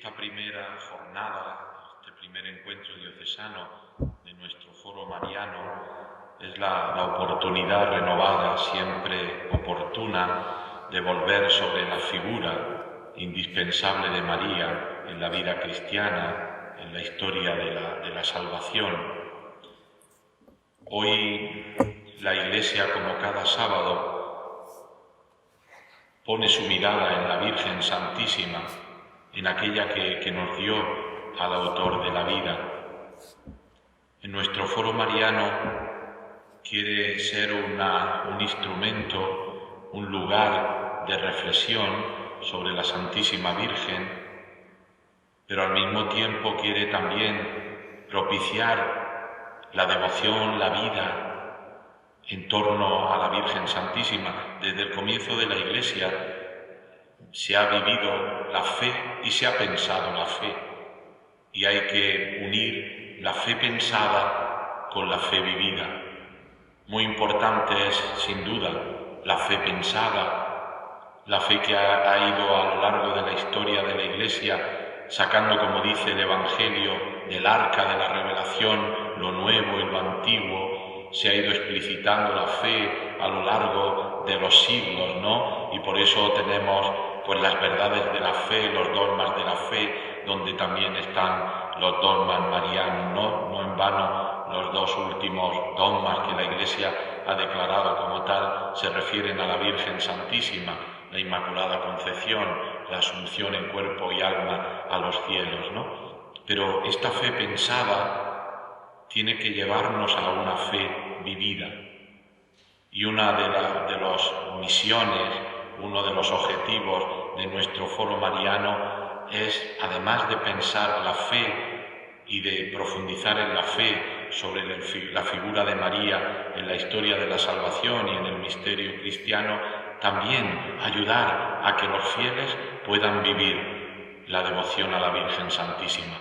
esta primera jornada, este primer encuentro diocesano de nuestro foro mariano es la oportunidad renovada, siempre oportuna, de volver sobre la figura indispensable de María en la vida cristiana, en la historia de la salvación. Hoy la Iglesia, como cada sábado, pone su mirada en la Virgen Santísima, en aquella que nos dio al autor de la vida. En nuestro foro mariano quiere ser un instrumento, un lugar de reflexión sobre la Santísima Virgen, pero al mismo tiempo quiere también propiciar la devoción, la vida en torno a la Virgen Santísima. Desde el comienzo de la Iglesia se ha vivido la fe y se ha pensado la fe, y hay que unir la fe pensada con la fe vivida. Muy importante es, sin duda, la fe pensada, la fe que ha ido a lo largo de la historia de la Iglesia sacando, como dice el Evangelio, del arca de la revelación, lo nuevo y lo antiguo. Se ha ido explicitando la fe a lo largo de los siglos, ¿no? Y por eso tenemos pues las verdades de la fe, los dogmas de la fe, donde también están los dogmas marianos, ¿no? No en vano los dos últimos dogmas que la Iglesia ha declarado como tal se refieren a la Virgen Santísima, la Inmaculada Concepción, la Asunción en cuerpo y alma a los cielos, ¿no? Pero esta fe pensada tiene que llevarnos a una fe vivida. Y una de las misiones, uno de los objetivos de nuestro foro mariano es, además de pensar la fe y de profundizar en la fe sobre la figura de María en la historia de la salvación y en el misterio cristiano, también ayudar a que los fieles puedan vivir la devoción a la Virgen Santísima,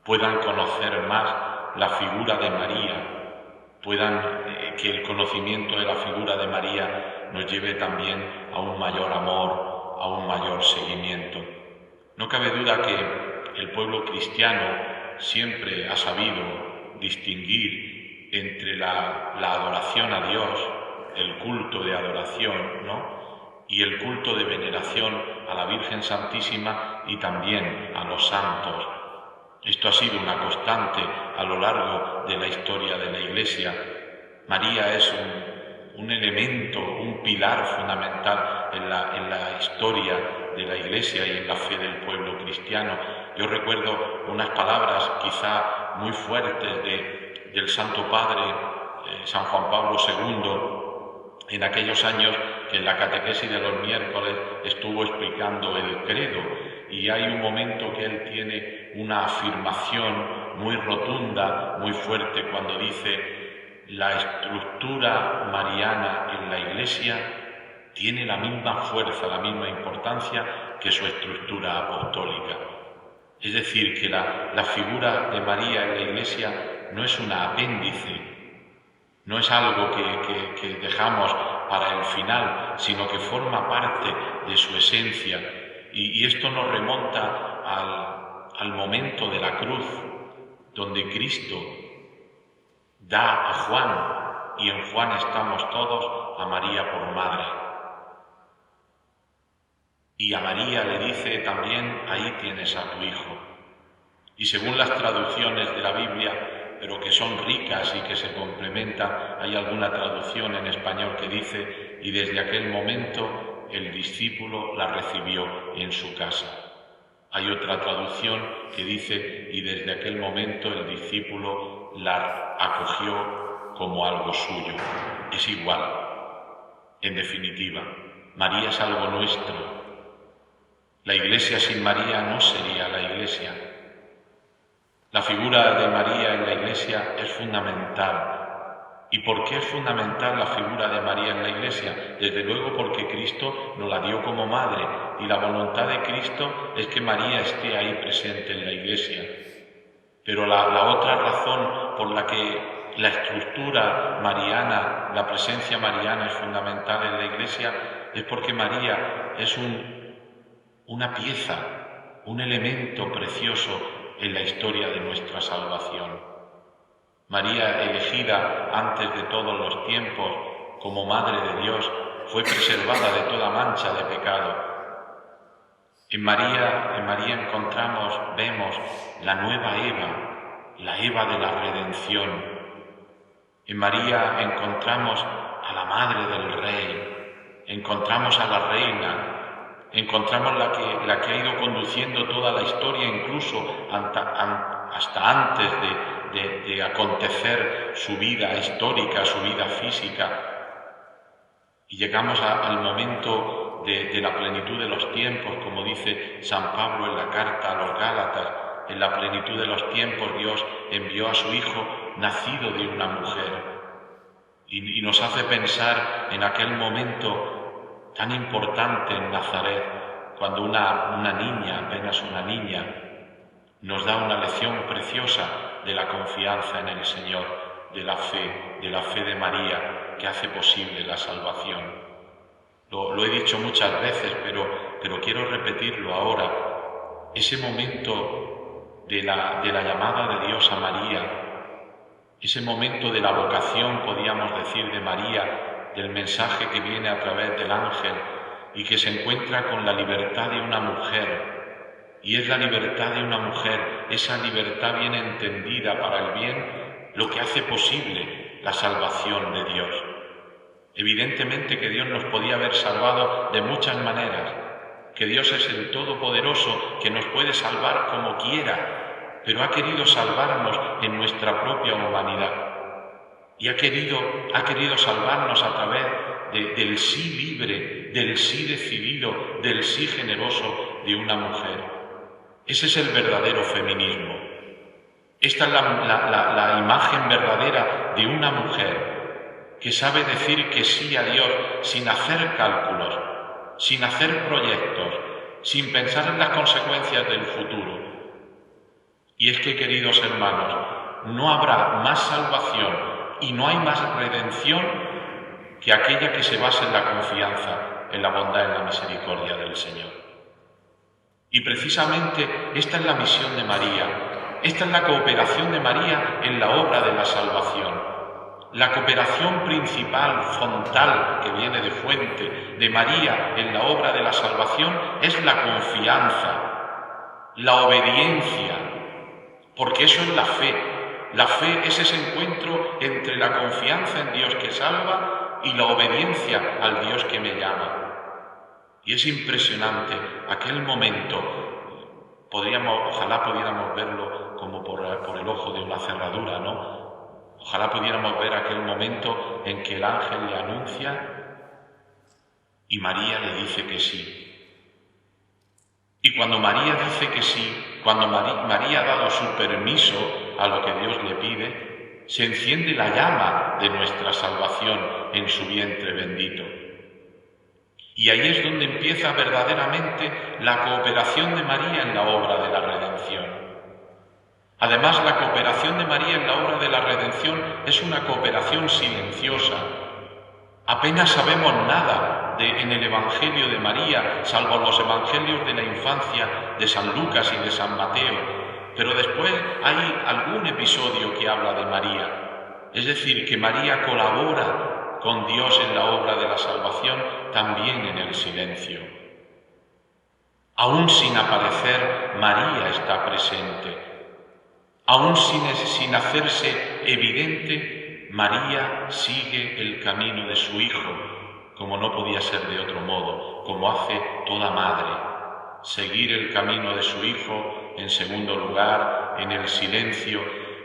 puedan conocer más la figura de María, que el conocimiento de la figura de María nos lleve también a un mayor amor, a un mayor seguimiento. No cabe duda que el pueblo cristiano siempre ha sabido distinguir entre la adoración a Dios, el culto de adoración, ¿no? Y el culto de veneración a la Virgen Santísima y también a los santos. Esto ha sido una constante a lo largo de la historia de la Iglesia. María es un elemento, un pilar fundamental en la historia de la Iglesia y en la fe del pueblo cristiano. Yo recuerdo unas palabras quizá muy fuertes del Santo Padre San Juan Pablo II en aquellos años que en la catequesis de los miércoles estuvo explicando el credo, y hay un momento que él tiene una afirmación muy rotunda, muy fuerte, cuando dice: la estructura mariana en la Iglesia tiene la misma fuerza, la misma importancia que su estructura apostólica. Es decir, que la figura de María en la Iglesia no es un apéndice, no es algo que dejamos para el final, sino que forma parte de su esencia. Y esto nos remonta al momento de la cruz, donde Cristo da a Juan, y en Juan estamos todos, a María por madre. Y a María le dice también: ahí tienes a tu hijo. Y según las traducciones de la Biblia, pero que son ricas y que se complementan, hay alguna traducción en español que dice: y desde aquel momento el discípulo la recibió en su casa. Hay otra traducción que dice: y desde aquel momento el discípulo la acogió como algo suyo. Es igual. En definitiva, María es algo nuestro. La Iglesia sin María no sería la Iglesia. La figura de María en la Iglesia es fundamental. ¿Y por qué es fundamental la figura de María en la Iglesia? Desde luego porque Cristo nos la dio como madre, y la voluntad de Cristo es que María esté ahí presente en la Iglesia. Pero la otra razón por la que la estructura mariana, la presencia mariana es fundamental en la Iglesia, es porque María es una pieza, un elemento precioso en la historia de nuestra salvación. María, elegida antes de todos los tiempos como Madre de Dios, fue preservada de toda mancha de pecado. En María vemos la nueva Eva, la Eva de la redención. En María encontramos a la Madre del Rey, encontramos a la Reina, encontramos la que ha ido conduciendo toda la historia, incluso hasta antes de acontecer su vida histórica, su vida física. Y llegamos al momento de la plenitud de los tiempos, como dice San Pablo en la carta a los Gálatas. En la plenitud de los tiempos Dios envió a su Hijo nacido de una mujer. Y nos hace pensar en aquel momento tan importante en Nazaret, cuando una niña, apenas una niña, nos da una lección preciosa de la confianza en el Señor, de la fe de María, que hace posible la salvación. Lo he dicho muchas veces, pero quiero repetirlo ahora. Ese momento de la llamada de Dios a María, ese momento de la vocación, podríamos decir, de María, del mensaje que viene a través del ángel y que se encuentra con la libertad de una mujer. Y es la libertad de una mujer, esa libertad bien entendida para el bien, lo que hace posible la salvación de Dios. Evidentemente que Dios nos podía haber salvado de muchas maneras, que Dios es el Todopoderoso, que nos puede salvar como quiera, pero ha querido salvarnos en nuestra propia humanidad. Y ha querido salvarnos a través del sí libre, del sí decidido, del sí generoso de una mujer. Ese es el verdadero feminismo. Esta es la imagen verdadera de una mujer que sabe decir que sí a Dios sin hacer cálculos, sin hacer proyectos, sin pensar en las consecuencias del futuro. Y es que, queridos hermanos, no habrá más salvación y no hay más redención que aquella que se basa en la confianza, en la bondad, en la misericordia del Señor. Y precisamente esta es la misión de María, esta es la cooperación de María en la obra de la salvación. La cooperación principal, frontal, que viene de fuente de María en la obra de la salvación es la confianza, la obediencia, porque eso es la fe. La fe es ese encuentro entre la confianza en Dios que salva y la obediencia al Dios que me llama. Y es impresionante aquel momento, ojalá pudiéramos verlo como por el ojo de una cerradura, ¿no? Ojalá pudiéramos ver aquel momento en que el ángel le anuncia y María le dice que sí. Y cuando María dice que sí, cuando María ha dado su permiso a lo que Dios le pide, se enciende la llama de nuestra salvación en su vientre bendito. Y ahí es donde empieza verdaderamente la cooperación de María en la obra de la redención. Además, la cooperación de María en la obra de la redención es una cooperación silenciosa. Apenas sabemos nada en el Evangelio de María, salvo los Evangelios de la infancia de San Lucas y de San Mateo, pero después hay algún episodio que habla de María. Es decir, que María colabora con Dios en la obra de la salvación, también en el silencio. Aún sin aparecer, María está presente. Aún sin hacerse evidente, María sigue el camino de su Hijo, como no podía ser de otro modo, como hace toda madre. Seguir el camino de su Hijo, en segundo lugar, en el silencio,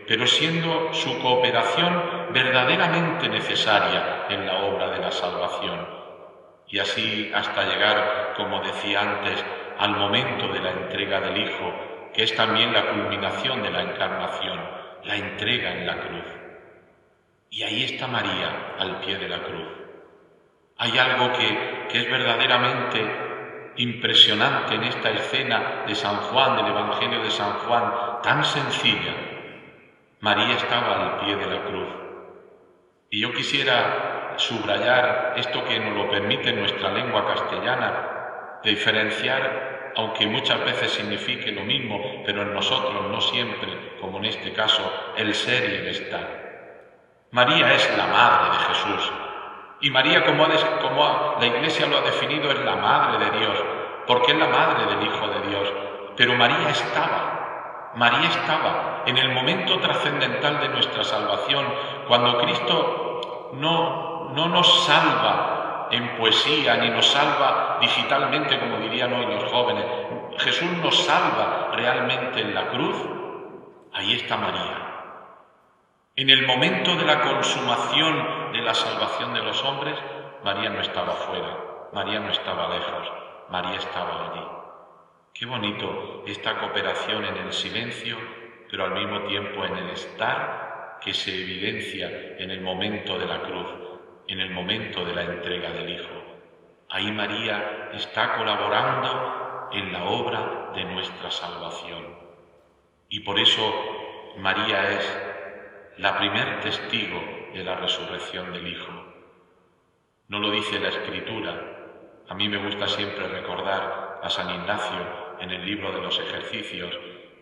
pero siendo su cooperación verdaderamente necesaria en la obra de la salvación. Y así hasta llegar, como decía antes, al momento de la entrega del Hijo, que es también la culminación de la encarnación, la entrega en la cruz. Y ahí está María, al pie de la cruz. Hay algo que es verdaderamente impresionante en esta escena de San Juan, del Evangelio de San Juan, tan sencilla. María estaba al pie de la cruz. Y yo quisiera subrayar esto que nos lo permite nuestra lengua castellana, de diferenciar aunque muchas veces signifique lo mismo, pero en nosotros no siempre, como en este caso, el ser y el estar. María es la madre de Jesús. Y María, como la Iglesia lo ha definido, es la madre de Dios, porque es la madre del Hijo de Dios. Pero María estaba en el momento trascendental de nuestra salvación, cuando Cristo no nos salva en poesía, ni nos salva digitalmente, como dirían hoy los jóvenes. Jesús nos salva realmente en la cruz. Ahí está María. En el momento de la consumación de la salvación de los hombres, María no estaba fuera, María no estaba lejos, María estaba allí. Qué bonito esta cooperación en el silencio, pero al mismo tiempo en el estar, que se evidencia en el momento de la cruz, en el momento de la entrega del Hijo. Ahí María está colaborando en la obra de nuestra salvación. Y por eso María es la primer testigo de la resurrección del Hijo. No lo dice la Escritura. A mí me gusta siempre recordar a San Ignacio en el libro de los ejercicios,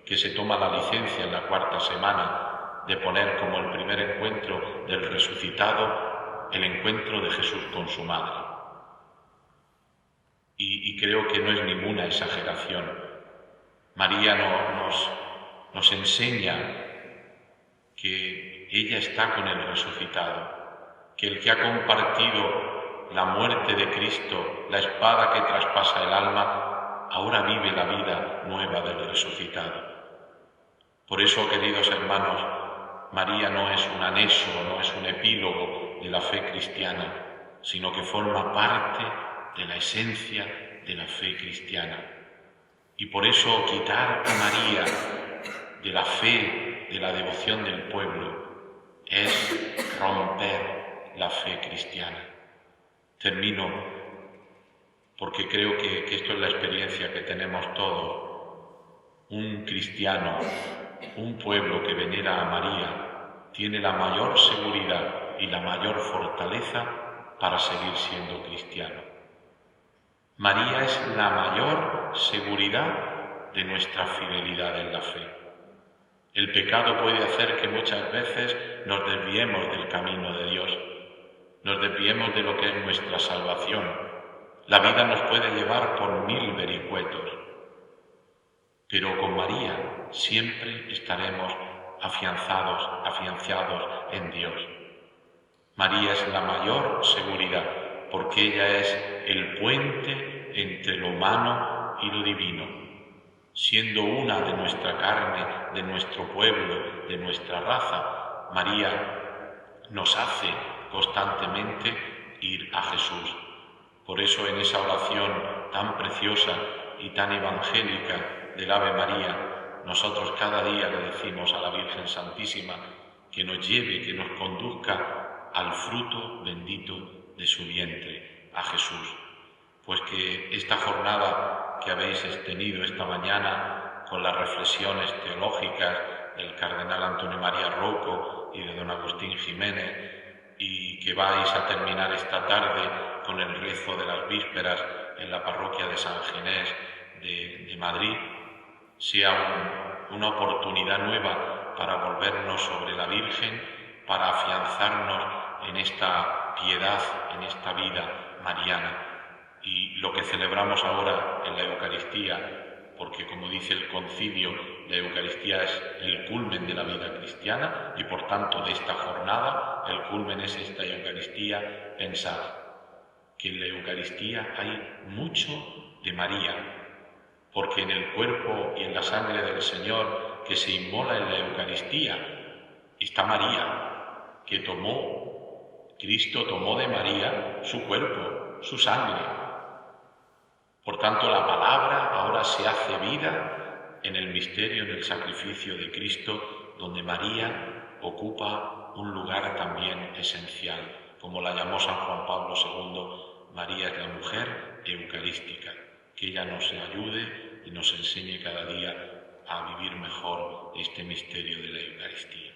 que se toma la licencia en la cuarta semana de poner como el primer encuentro del resucitado el encuentro de Jesús con su madre. Y creo que no es ninguna exageración. María nos enseña que ella está con el resucitado, que el que ha compartido la muerte de Cristo, la espada que traspasa el alma, ahora vive la vida nueva del resucitado. Por eso, queridos hermanos, María no es un anexo, no es un epílogo de la fe cristiana, sino que forma parte de la esencia de la fe cristiana. Y por eso quitar a María de la fe, de la devoción del pueblo, es romper la fe cristiana. Termino porque creo que esto es la experiencia que tenemos todos. Un cristiano, un pueblo que venera a María, tiene la mayor seguridad y la mayor fortaleza para seguir siendo cristiano. María es la mayor seguridad de nuestra fidelidad en la fe. El pecado puede hacer que muchas veces nos desviemos del camino de Dios, nos desviemos de lo que es nuestra salvación. La vida nos puede llevar por 1000 vericuetos, pero con María siempre estaremos afianzados en Dios. María es la mayor seguridad, porque ella es el puente entre lo humano y lo divino. Siendo una de nuestra carne, de nuestro pueblo, de nuestra raza, María nos hace constantemente ir a Jesús. Por eso en esa oración tan preciosa y tan evangélica del Ave María, nosotros cada día le decimos a la Virgen Santísima que nos lleve, que nos conduzca al fruto bendito de su vientre, a Jesús. Pues que esta jornada que habéis tenido esta mañana con las reflexiones teológicas del cardenal Antonio María Rouco y de don Agustín Jiménez, y que vais a terminar esta tarde con el rezo de las vísperas en la parroquia de San Ginés de Madrid, sea una oportunidad nueva para volvernos sobre la Virgen, para afianzarnos en esta piedad, en esta vida mariana. Y lo que celebramos ahora en la Eucaristía, porque como dice el concilio, la Eucaristía es el culmen de la vida cristiana y por tanto de esta jornada, el culmen es esta Eucaristía. Pensad que en la Eucaristía hay mucho de María, porque en el cuerpo y en la sangre del Señor que se inmola en la Eucaristía está María, que Cristo tomó de María su cuerpo, su sangre. Por tanto, la palabra ahora se hace vida en el misterio del sacrificio de Cristo, donde María ocupa un lugar también esencial. Como la llamó San Juan Pablo II, María es la mujer eucarística. Que ella nos ayude y nos enseñe cada día a vivir mejor este misterio de la Eucaristía.